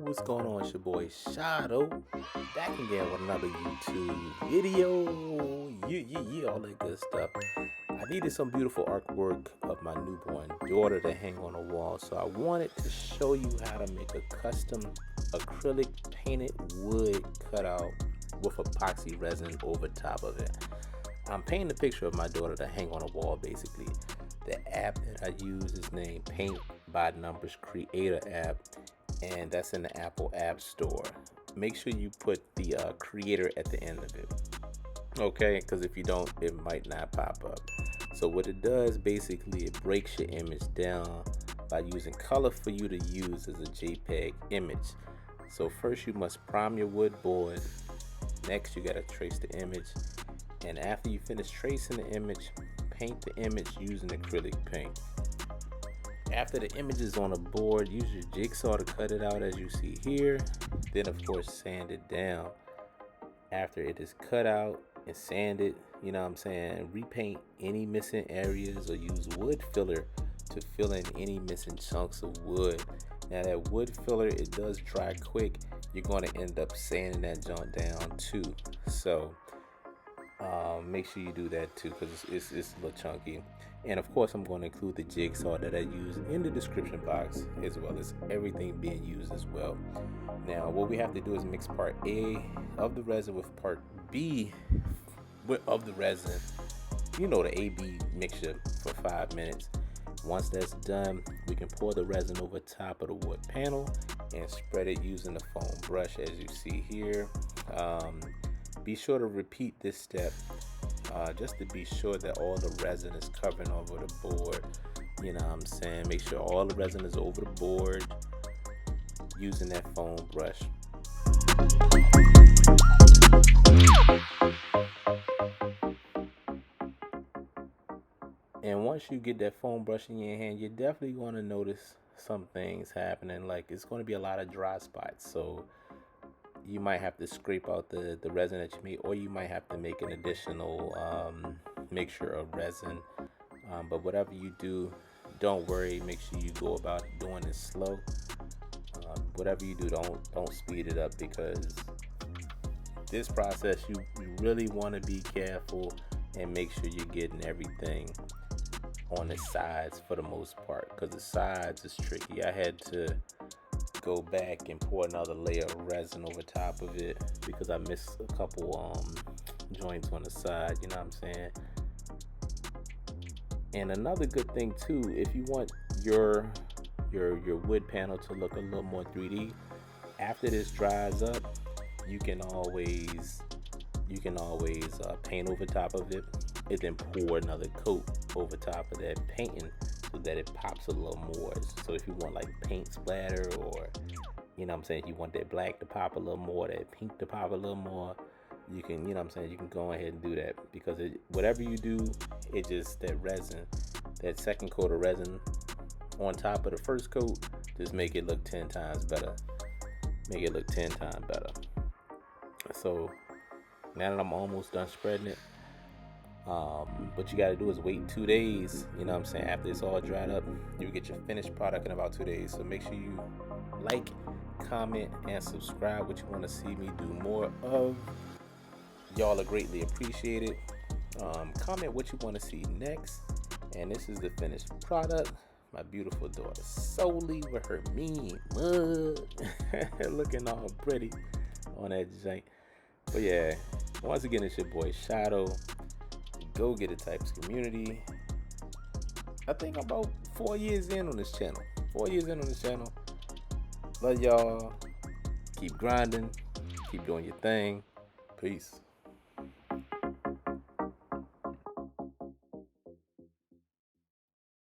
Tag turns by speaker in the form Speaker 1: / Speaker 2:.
Speaker 1: what's going on? It's your boy Shadow, back again with another YouTube video. Yeah, all that good stuff. I needed some beautiful artwork of my newborn daughter to hang on the wall, so I wanted to show you how to make a custom acrylic painted wood cutout with epoxy resin over top of it. I'm painting a picture of my daughter to hang on a wall. Basically, the app that I use is named Paint by Numbers Creator app, and that's in the Apple App Store. Make sure you put the creator at the end of it, okay? Because if you don't, it might not pop up. So what it does, basically, it breaks your image down by using color for you to use as a JPEG image. So first you must prime your wood board. Next you got to trace the image, and after you finish tracing the image, paint the image using acrylic paint. After the image is on a board, use your jigsaw to cut it out as you see here. Then of course sand it down. After it is cut out and sanded, you know what I'm saying, repaint any missing areas or use wood filler to fill in any missing chunks of wood. Now that wood filler, it does dry quick. You're going to end up sanding that junk down too. So make sure you do that too, because it's a little chunky. And of course I'm going to include the jigsaw that I use in the description box, as well as everything being used as well. Now what we have to do is mix part A of the resin with part B of the resin, you know, the AB mixture, for 5 minutes. Once that's done, we can pour the resin over top of the wood panel and spread it using the foam brush as you see here. Be sure to repeat this step just to be sure that all the resin is covering over the board. You know what I'm saying? Make sure all the resin is over the board using that foam brush. And once you get that foam brush in your hand, you're definitely going to notice some things happening. Like, it's going to be a lot of dry spots, so you might have to scrape out the resin that you made, or you might have to make an additional mixture of resin. But whatever you do, don't worry. Make sure you go about doing it slow. Whatever you do, don't speed it up, because this process, you really want to be careful and make sure you're getting everything on the sides for the most part, because the sides is tricky. I had to go back and pour another layer of resin over top of it because I missed a couple joints on the side, you know what I'm saying? And another good thing too, if you want your wood panel to look a little more 3D, after this dries up, you can always paint over top of it and then pour another coat over top of that painting so that it pops a little more. So if you want like paint splatter, or you know what I'm saying, if you want that black to pop a little more, that pink to pop a little more, you can, you know what I'm saying, you can go ahead and do that, because whatever you do, it just, that resin, that second coat of resin on top of the first coat, just make it look 10 times better. Make it look 10 times better. So now that I'm almost done spreading it, what you got to do is wait 2 days, you know what I'm saying, after it's all dried up, you get your finished product in about 2 days. So make sure you like, comment, and subscribe what you want to see me do more of. Y'all are greatly appreciated. Comment what you want to see next. And this is the finished product. My beautiful daughter Solely with her mean mug looking all pretty on that joint. But yeah, once again, it's your boy Shadow, GoGetter Types community. I think I'm about 4 years in on this channel. 4 years in on this channel. Love y'all. Keep grinding. Keep doing your thing. Peace.